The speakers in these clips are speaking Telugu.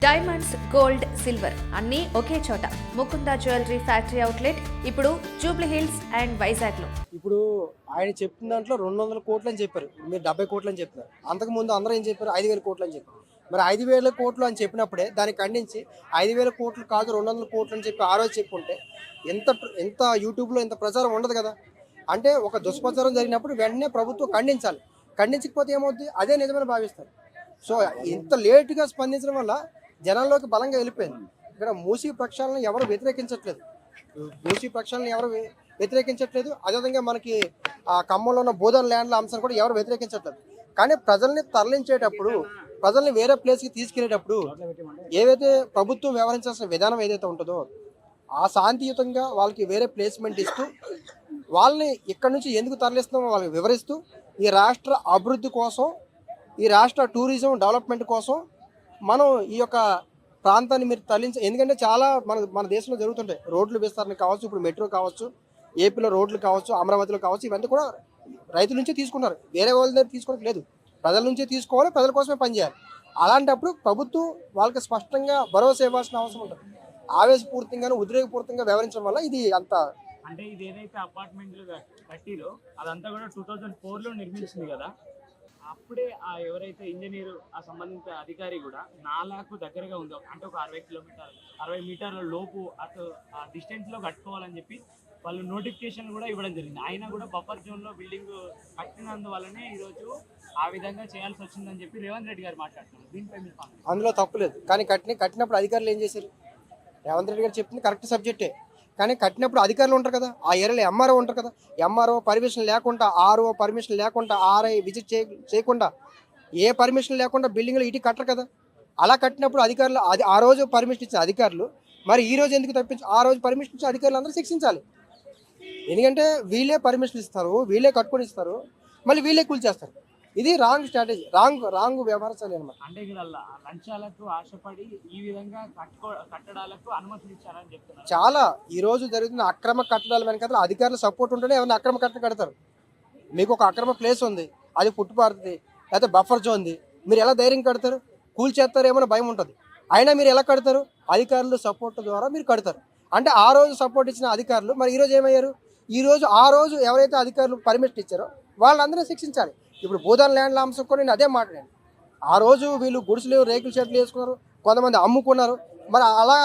డైమండ్స్, గోల్డ్, సిల్వర్ అన్నీ ఒకే చోట. ముకుంద జ్యువెలరీ ఫ్యాక్టరీ అవుట్లెట్ ఇప్పుడు జూబ్లీ హిల్స్ అండ్ వైజాగ్ లో. ఇప్పుడు ఆయన చెప్పిన దాంట్లో 200 కోట్లు అని చెప్పారు, మీరు 70 కోట్లు అని చెప్తున్నారు. అంతకు ముందు అందరూ ఏం చెప్పారు, 5,000 కోట్లు అని చెప్పారు. మరి 5,000 కోట్లు అని చెప్పినప్పుడే దాన్ని ఖండించి 5,000 కోట్లు కాదు 200 కోట్లు అని చెప్పి ఆ రోజు చెప్పుకుంటే ఎంత ఎంత యూట్యూబ్లో ఇంత ప్రచారం ఉండదు కదా. అంటే ఒక దుష్ప్రచారం జరిగినప్పుడు వెంటనే ప్రభుత్వం ఖండించాలి. ఖండించకపోతే ఏమవుతుంది, అదే నిజమని భావిస్తారు. సో ఇంత లేటుగా స్పందించడం వల్ల జనాల్లోకి బలంగా వెళ్ళిపోయింది. ఇక్కడ మూసీ ప్రక్షాళన ఎవరు వ్యతిరేకించట్లేదు, వ్యతిరేకించట్లేదు. అదేవిధంగా మనకి ఆ ఖమ్మంలో ఉన్న బోధన ల్యాండ్ల అంశాన్ని కూడా ఎవరు వ్యతిరేకించట్లేదు. కానీ ప్రజల్ని తరలించేటప్పుడు, ప్రజల్ని వేరే ప్లేస్కి తీసుకెళ్లేటప్పుడు ఏవైతే ప్రభుత్వం వ్యవహరించాల్సిన విధానం ఏదైతే ఉంటుందో ఆ శాంతియుతంగా వాళ్ళకి వేరే ప్లేస్మెంట్ ఇస్తూ వాళ్ళని ఇక్కడ నుంచి ఎందుకు తరలిస్తున్నామో వాళ్ళకి వివరిస్తూ ఈ రాష్ట్ర అభివృద్ధి కోసం, ఈ రాష్ట్ర టూరిజం డెవలప్మెంట్ కోసం మనం ఈ యొక్క ప్రాంతాన్ని మీరు ఎందుకంటే చాలా మన దేశంలో జరుగుతుంటాయి. రోడ్లు విస్తరణ కావచ్చు, ఇప్పుడు మెట్రో కావచ్చు, ఏపీలో రోడ్లు కావచ్చు, అమరావతిలో కావచ్చు, ఇవన్నీ కూడా రైతుల నుంచే తీసుకున్నారు, వేరే వాళ్ళ దగ్గర తీసుకోవడం లేదు. ప్రజల నుంచే తీసుకోవాలి, ప్రజల కోసమే పనిచేయాలి. అలాంటప్పుడు ప్రభుత్వం వాళ్ళకి స్పష్టంగా భరోసా ఇవ్వాల్సిన అవసరం ఉంటుంది. ఆవేశపూరితంగాను ఉద్రేకపూరితంగా వ్యవహరించడం వల్ల ఇది అంత అంటే ఇది ఏదైతే అపార్ట్మెంట్లు కట్టిలో అదంతా కూడా 2004లో నిర్మించింది కదా. అప్పుడే ఆ ఎవరైతే ఇంజనీర్ ఆ సంబంధిత అధికారి కూడా 4 దగ్గరగా ఉంది, అంటే ఒక 60 మీటర్ల లోపు అటు ఆ డిస్టెన్స్ లో కట్టుకోవాలని చెప్పి వాళ్ళు నోటిఫికేషన్ కూడా ఇవ్వడం జరిగింది. అయినా కూడా బఫర్ జోన్ లో బిల్డింగ్ కట్టినందువల్లనే ఈరోజు ఆ విధంగా చేయాల్సి వచ్చిందని చెప్పి రేవంత్ రెడ్డి గారు మాట్లాడుతున్నారు. దీనిపై మీరు అందులో తప్పులేదు. కానీ కట్టినప్పుడు అధికారులు ఏం చేశారు? రేవంత్ రెడ్డి గారు చెప్పింది కరెక్ట్ సబ్జెక్టే. కానీ కట్టినప్పుడు అధికారులు ఉంటారు కదా, ఆ ఏరియాలో ఎంఆర్ఓ ఉంటారు కదా, ఎంఆర్ఓ పర్మిషన్ లేకుండా, ఆర్ఓ పర్మిషన్ లేకుండా, ఆర్ఐ విజిట్ చేయకుండా, ఏ పర్మిషన్ లేకుండా బిల్డింగ్లో ఇటు కట్టరు కదా. అలా కట్టినప్పుడు అధికారులు ఆ రోజు పర్మిషన్ ఇచ్చిన అధికారులు మరి ఈ రోజు ఎందుకు తప్పించి ఆ రోజు పర్మిషన్ ఇచ్చిన అధికారులు అందరూ శిక్షించాలి. ఎందుకంటే వీళ్ళే పర్మిషన్ ఇస్తారు, వీళ్ళే కట్టుకొని ఇస్తారు, మళ్ళీ వీళ్ళే కూల్చేస్తారు. ఇది రాంగ్ స్ట్రాటజీ, రాంగ్ వ్యవహారాలు అనమాట. అంటే ఇక్కడ లంచాలకు ఆశపడి ఈ విధంగా కట్టడాలకు అనుమతులు ఇచ్చారని చెప్తున్నారు. చాలా ఈ రోజు జరుగుతున్న అక్రమ కట్టడాల వెనకాల అధికారులు సపోర్ట్ ఉంటేనే ఏమైనా అక్రమ కట్టడం కడతారు. మీకు ఒక అక్రమ ప్లేస్ ఉంది, అది పుట్టుపారుతుంది, లేకపోతే బఫర్ జోన్ ఉంది, మీరు ఎలా ధైర్యం కడతారు? కూల్చేస్తారేమో భయం ఉంటుంది. అయినా మీరు ఎలా కడతారు? అధికారులు సపోర్ట్ ద్వారా మీరు కడతారు. అంటే ఆ రోజు సపోర్ట్ ఇచ్చిన అధికారులు మరి ఈరోజు ఏమయ్యారు? ఆ రోజు ఎవరైతే అధికారులు పర్మిషన్ ఇచ్చారో వాళ్ళందరూ శిక్షించాలి. ఇప్పుడు బోధన ల్యాండ్ల అంశం కూడా నేను అదే మాట్లాడాను. ఆ రోజు వీళ్ళు గుడిసెలు రేకుల షెడ్లు వేసుకున్నారు, కొంతమంది అమ్ముకున్నారు, మరి అలా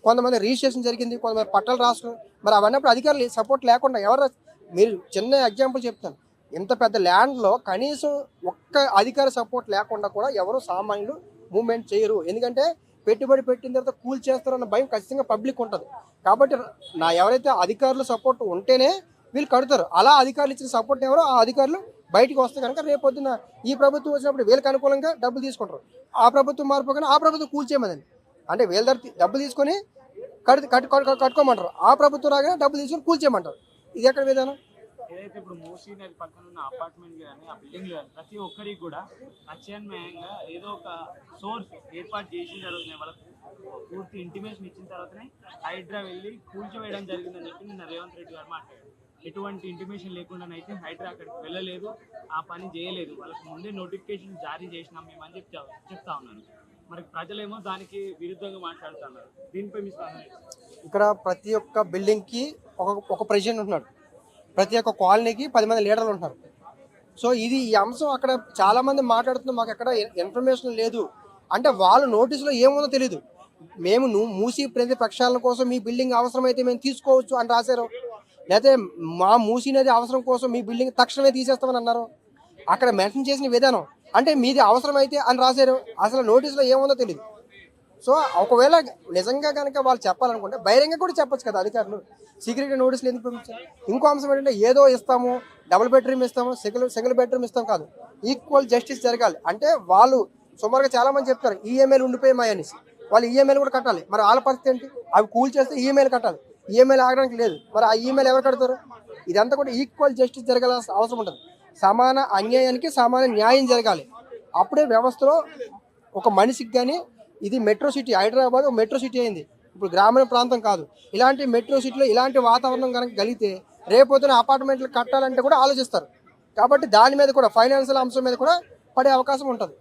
కొంతమంది రిజిస్ట్రేషన్ జరిగింది, కొంతమంది పట్టాలు రాసుకున్నారు. మరి అవన్నప్పుడు అధికారులు సపోర్ట్ లేకుండా మీరు చిన్న ఎగ్జాంపుల్ చెప్తాను, ఇంత పెద్ద ల్యాండ్లో కనీసం ఒక్క అధికార సపోర్ట్ లేకుండా కూడా ఎవరు సామాన్యులు మూవ్మెంట్ చేయరు. ఎందుకంటే పెట్టుబడి పెట్టిన తర్వాత కూల్ చేస్తారన్న భయం ఖచ్చితంగా పబ్లిక్ ఉంటుంది. కాబట్టి ఎవరైతే అధికారులు సపోర్ట్ ఉంటేనే వీళ్ళు కడతారు. అలా అధికారులు ఇచ్చిన సపోర్ట్ ఎవరో ఆ అధికారులు బయటికి వస్తే కనుక రేపొద్దున ఈ ప్రభుత్వం వచ్చినప్పుడు వీళ్ళకి అనుకూలంగా డబ్బులు తీసుకుంటారు. ఆ ప్రభుత్వం మారిపోగానే ఆ ప్రభుత్వం కూల్చేయమని, అంటే వీళ్ళ దగ్గర డబ్బులు తీసుకొని కట్టుకోమంటారు, ఆ ప్రభుత్వం రాగానే డబ్బులు తీసుకొని కూల్చేయమంటారు. ఇది ఎక్కడ విధానం? ఏదైతే ఇప్పుడు మూసీ నది పక్కన ఉన్న అపార్ట్మెంట్ కానీ ఆ బిల్డింగ్ కానీ ప్రతి ఒక్కరికి కూడా ప్రత్యామ్నాయంగా ఏదో ఒక సోర్స్ ఏర్పాటు చేసిన తర్వాత వాళ్ళకి పూర్తి ఇంటిమేషన్ ఇచ్చిన తర్వాతనే హైడ్రా వెళ్ళి కూల్చివేయడం జరిగిందని చెప్పి నిన్న రేవంత్ రెడ్డి గారు మాట్లాడారు. ఎటువంటి ఇంటిమేషన్ లేకుండానైతే హైడ్రా అక్కడికి వెళ్ళలేదు, ఆ పని చేయలేదు, వాళ్ళకి ముందే నోటిఫికేషన్ జారీ చేసినాం మేము అని చెప్తా ఉన్నారు. మరి ప్రజలేమో దానికి విరుద్ధంగా మాట్లాడుతున్నారు. దీనిపై మీ స్పందన? ఇక్కడ ప్రతి ఒక్క బిల్డింగ్కి ఒక ప్రెసిడెంట్ ఉంటున్నాడు, ప్రతి ఒక్క కాలనీకి 10 మంది లీడర్లు ఉంటున్నారు. సో ఈ అంశం అక్కడ చాలామంది మాట్లాడుతున్నారు, మాకు ఎక్కడ ఇన్ఫర్మేషన్ లేదు అంటే వాళ్ళ నోటీసులో ఏముందో తెలియదు. మేము మూసీ ప్రక్షాళన కోసం మీ బిల్డింగ్ అవసరమైతే మేము తీసుకోవచ్చు అని రాశారు, లేకపోతే మా మూసీ నది అవసరం కోసం మీ బిల్డింగ్ తక్షణమే తీసేస్తామని అన్నారు. అక్కడ మెన్షన్ చేసిన విధానం అంటే మీది అవసరమైతే అని రాశారు, అసలు నోటీసులో ఏముందో తెలియదు. సో ఒకవేళ నిజంగా కనుక వాళ్ళు చెప్పాలనుకుంటే బహిరంగ కూడా చెప్పచ్చు కదా అధికారులు, సీక్రెట్ నోటీసులు ఎందుకు పంపించారు? ఇంకో అంశం ఏంటంటే ఏదో ఇస్తాము, డబుల్ బెడ్రూమ్ ఇస్తాము, సింగిల్ బెడ్రూమ్ ఇస్తాం కాదు, ఈక్వల్ జస్టిస్ జరగాలి. అంటే వాళ్ళు సుమారుగా చాలామంది చెప్తారు ఈఎంఐలు ఉండిపోయాయి అనేసి, వాళ్ళు ఈఎంఐలు కూడా కట్టాలి. మరి వాళ్ళ పరిస్థితి ఏంటి? అవి కూల్ చేస్తే ఈఎంఐలు కట్టాలి, ఈఎంఐలు ఆగడానికి లేదు, మరి ఆ ఈఎంఐలు ఎవరు కడతారు? ఇదంతా కూడా ఈక్వల్ జస్టిస్ జరగాల్సిన అవసరం ఉంటుంది. సమాన అన్యాయానికి సమాన న్యాయం జరగాలి. అప్పుడే వ్యవస్థలో ఒక మనిషికి కానీ, ఇది మెట్రో సిటీ, హైదరాబాద్ ఒక మెట్రో సిటీ అయింది, ఇప్పుడు గ్రామీణ ప్రాంతం కాదు. ఇలాంటి మెట్రో సిటీలో ఇలాంటి వాతావరణం కనుక కలిగితే రేపొద్దున అపార్ట్మెంట్లు కట్టాలంటే కూడా ఆలోచిస్తారు. కాబట్టి దాని మీద కూడా ఫైనాన్షియల్ అంశం మీద కూడా పడే అవకాశం ఉంటుంది.